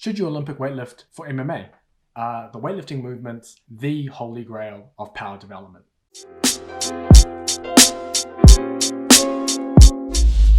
Should you Olympic weightlift for MMA? The weightlifting movement's the holy grail of power development.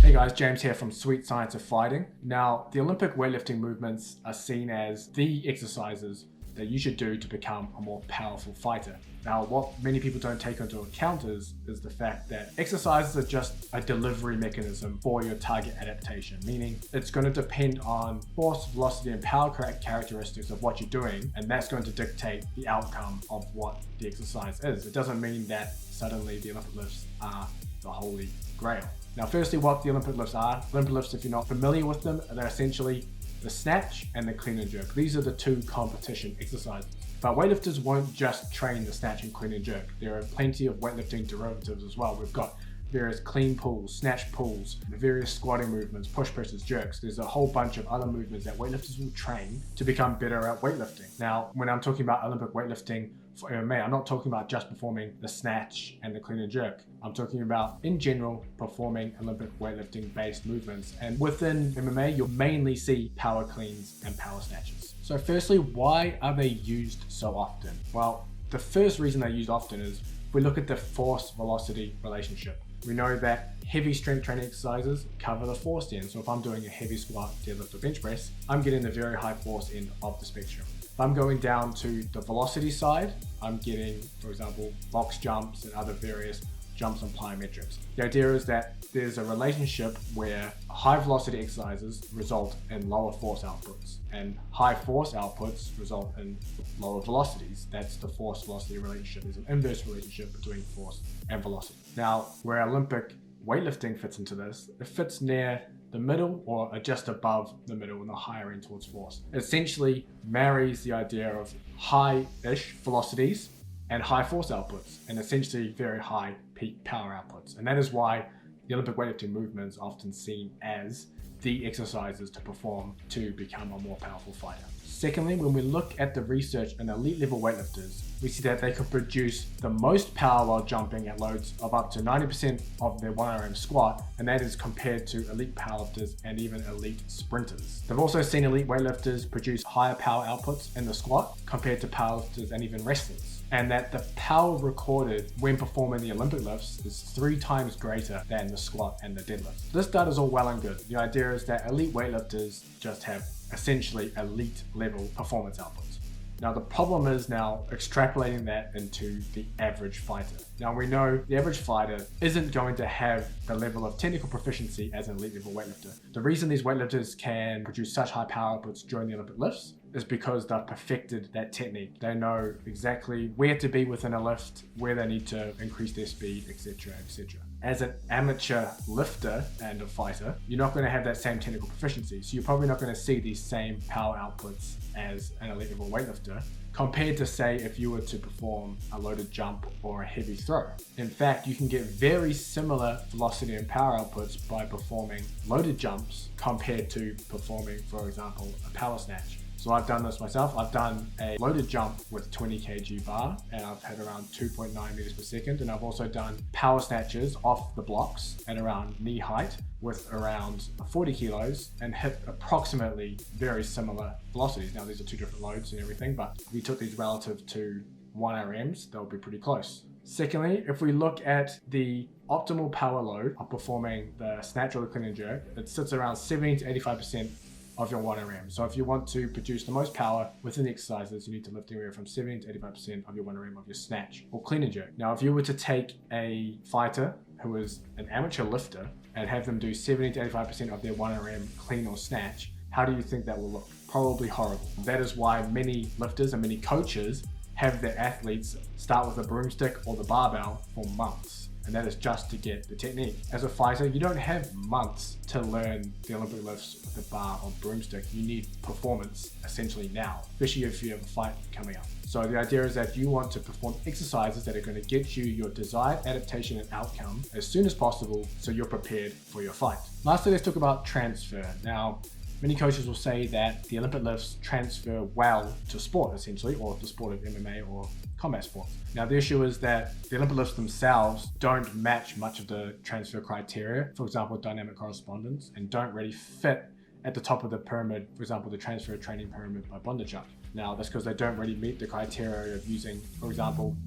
Hey guys, James here from Sweet Science of Fighting. Now, the Olympic weightlifting movements are seen as the exercises that you should do to become a more powerful fighter. Now, what many people don't take into account is the fact that exercises are just a delivery mechanism for your target adaptation, meaning it's going to depend on force, velocity, and power characteristics of what you're doing, and that's going to dictate the outcome of what the exercise is. It doesn't mean that suddenly the Olympic lifts are the holy grail. Now, firstly, what the Olympic lifts are. Olympic lifts, if you're not familiar with them, they're essentially the snatch and the clean and jerk. These are the two competition exercises. But weightlifters won't just train the snatch and clean and jerk. There are plenty of weightlifting derivatives as well. We've got various clean pulls, snatch pulls, the various squatting movements, push presses, jerks. There's a whole bunch of other movements that weightlifters will train to become better at weightlifting. Now, when I'm talking about Olympic weightlifting for MMA, I'm not talking about just performing the snatch and the clean and jerk. I'm talking about, in general, performing Olympic weightlifting based movements. And within MMA, you'll mainly see power cleans and power snatches. So firstly, why are they used so often? Well, the first reason they're used often is if we look at the force-velocity relationship. We know that heavy strength training exercises cover the force end. So if I'm doing a heavy squat, deadlift, or bench press, I'm getting the very high force end of the spectrum. If I'm going down to the velocity side, I'm getting, for example, box jumps and other various jumps and plyometrics. The idea is that there's a relationship where high velocity exercises result in lower force outputs, and high force outputs result in lower velocities. That's the force velocity relationship. There's an inverse relationship between force and velocity. Now, where Olympic weightlifting fits into this, it fits near the middle or just above the middle in the higher end towards force. It essentially marries the idea of high-ish velocities and high force outputs, and essentially very high peak power outputs. And that is why the Olympic weightlifting movement is often seen as the exercises to perform to become a more powerful fighter. Secondly, when we look at the research in elite level weightlifters, we see that they can produce the most power while jumping at loads of up to 90% of their 1RM squat, and that is compared to elite powerlifters and even elite sprinters. They've also seen elite weightlifters produce higher power outputs in the squat compared to powerlifters and even wrestlers, and that the power recorded when performing the Olympic lifts is 3 times greater than the squat and the deadlift. This data is all well and good. The idea is that elite weightlifters just have essentially elite level performance outputs. Now, the problem is now extrapolating that into the average fighter. Now, we know the average fighter isn't going to have the level of technical proficiency as an elite level weightlifter. The reason these weightlifters can produce such high power outputs during the Olympic lifts is because they've perfected that technique. They know exactly where to be within a lift, where they need to increase their speed, etc., etc. As an amateur lifter and a fighter, you're not going to have that same technical proficiency. So you're probably not going to see these same power outputs as an elite level weightlifter, compared to, say, if you were to perform a loaded jump or a heavy throw. In fact, you can get very similar velocity and power outputs by performing loaded jumps compared to performing, for example, a power snatch. So I've done this myself. I've done a loaded jump with 20 kg bar, and I've had around 2.9 meters per second. And I've also done power snatches off the blocks at around knee height with around 40 kilos and hit approximately very similar velocities. Now, these are 2 different loads and everything, but if we took these relative to 1RMs, they'll be pretty close. Secondly, if we look at the optimal power load of performing the snatch or the clean and jerk, it sits around 70 to 85% of your 1RM. So if you want to produce the most power within the exercises, you need to lift anywhere from 70 to 85% of your 1RM of your snatch or clean and jerk. Now, if you were to take a fighter who is an amateur lifter and have them do 70 to 85% of their 1RM clean or snatch, how do you think that will look? Probably horrible. That is why many lifters and many coaches have their athletes start with a broomstick or the barbell for months. And that is just to get the technique. As a fighter, you don't have months to learn the Olympic lifts with the bar or broomstick. You need performance essentially now, especially if you have a fight coming up. So the idea is that you want to perform exercises that are going to get you your desired adaptation and outcome as soon as possible so you're prepared for your fight. Lastly, let's talk about transfer. Now, many coaches will say that the Olympic lifts transfer well to sport, essentially, or the sport of MMA or combat sports. Now, the issue is that the Olympic lifts themselves don't match much of the transfer criteria, for example, dynamic correspondence, and don't really fit at the top of the pyramid, for example, the transfer training pyramid by Bondarchuk. Now, that's because they don't really meet the criteria of using, for example,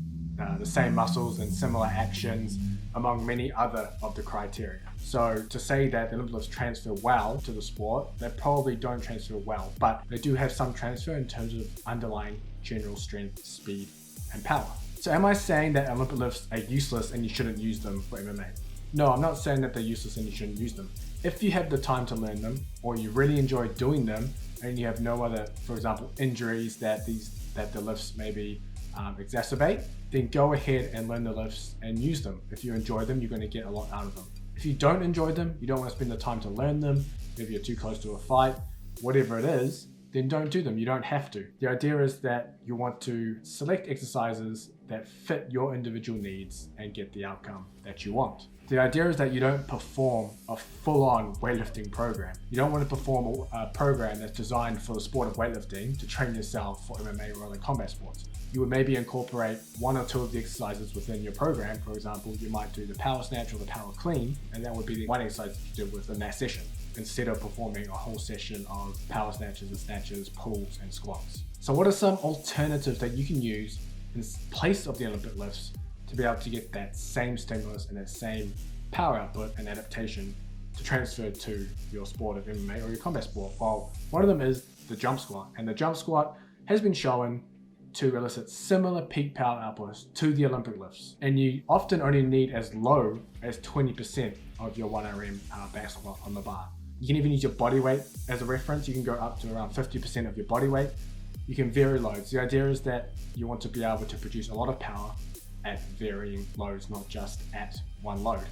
the same muscles and similar actions among many other of the criteria. So to say that the Olympic lifts transfer well to the sport, they probably don't transfer well, but they do have some transfer in terms of underlying general strength, speed, and power. So am I saying that Olympic lifts are useless and you shouldn't use them for MMA? No, I'm not saying that they're useless and you shouldn't use them. If you have the time to learn them, or you really enjoy doing them, and you have no other, for example, injuries that the lifts maybe exacerbate, then go ahead and learn the lifts and use them. If you enjoy them, you're going to get a lot out of them. If you don't enjoy them, you don't want to spend the time to learn them, maybe you're too close to a fight, whatever it is, then don't do them. You don't have to. The idea is that you want to select exercises that fit your individual needs and get the outcome that you want. The idea is that you don't perform a full-on weightlifting program. You don't want to perform a program that's designed for the sport of weightlifting to train yourself for MMA or other combat sports. You would maybe incorporate one or two of the exercises within your program. For example, you might do the power snatch or the power clean, and that would be the one exercise that you did within that session, instead of performing a whole session of power snatches and snatches, pulls, and squats. So what are some alternatives that you can use in place of the Olympic lifts to be able to get that same stimulus and that same power output and adaptation to transfer to your sport of MMA or your combat sport? Well, one of them is the jump squat, and the jump squat has been shown to elicit similar peak power outputs to the Olympic lifts, and you often only need as low as 20% of your 1RM back squat on the bar. You can even use your body weight as a reference. You can go up to around 50% of your body weight. You can vary loads. The idea is that you want to be able to produce a lot of power at varying loads, not just at one load.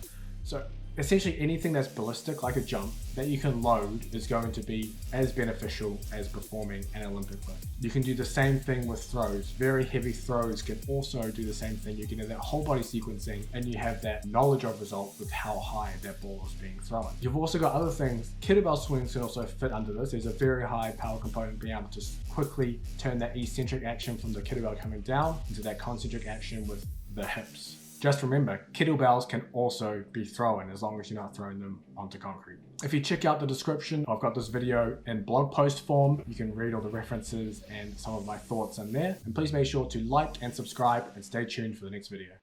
So essentially anything that's ballistic, like a jump, that you can load is going to be as beneficial as performing an Olympic lift. You can do the same thing with throws. Very heavy throws can also do the same thing. You can have that whole body sequencing and you have that knowledge of result with how high that ball is being thrown. You've also got other things. Kettlebell swings can also fit under this. There's a very high power component being able to quickly turn that eccentric action from the kettlebell coming down into that concentric action with the hips. Just remember, kettlebells can also be thrown as long as you're not throwing them onto concrete. If you check out the description, I've got this video in blog post form. You can read all the references and some of my thoughts in there. And please make sure to like and subscribe and stay tuned for the next video.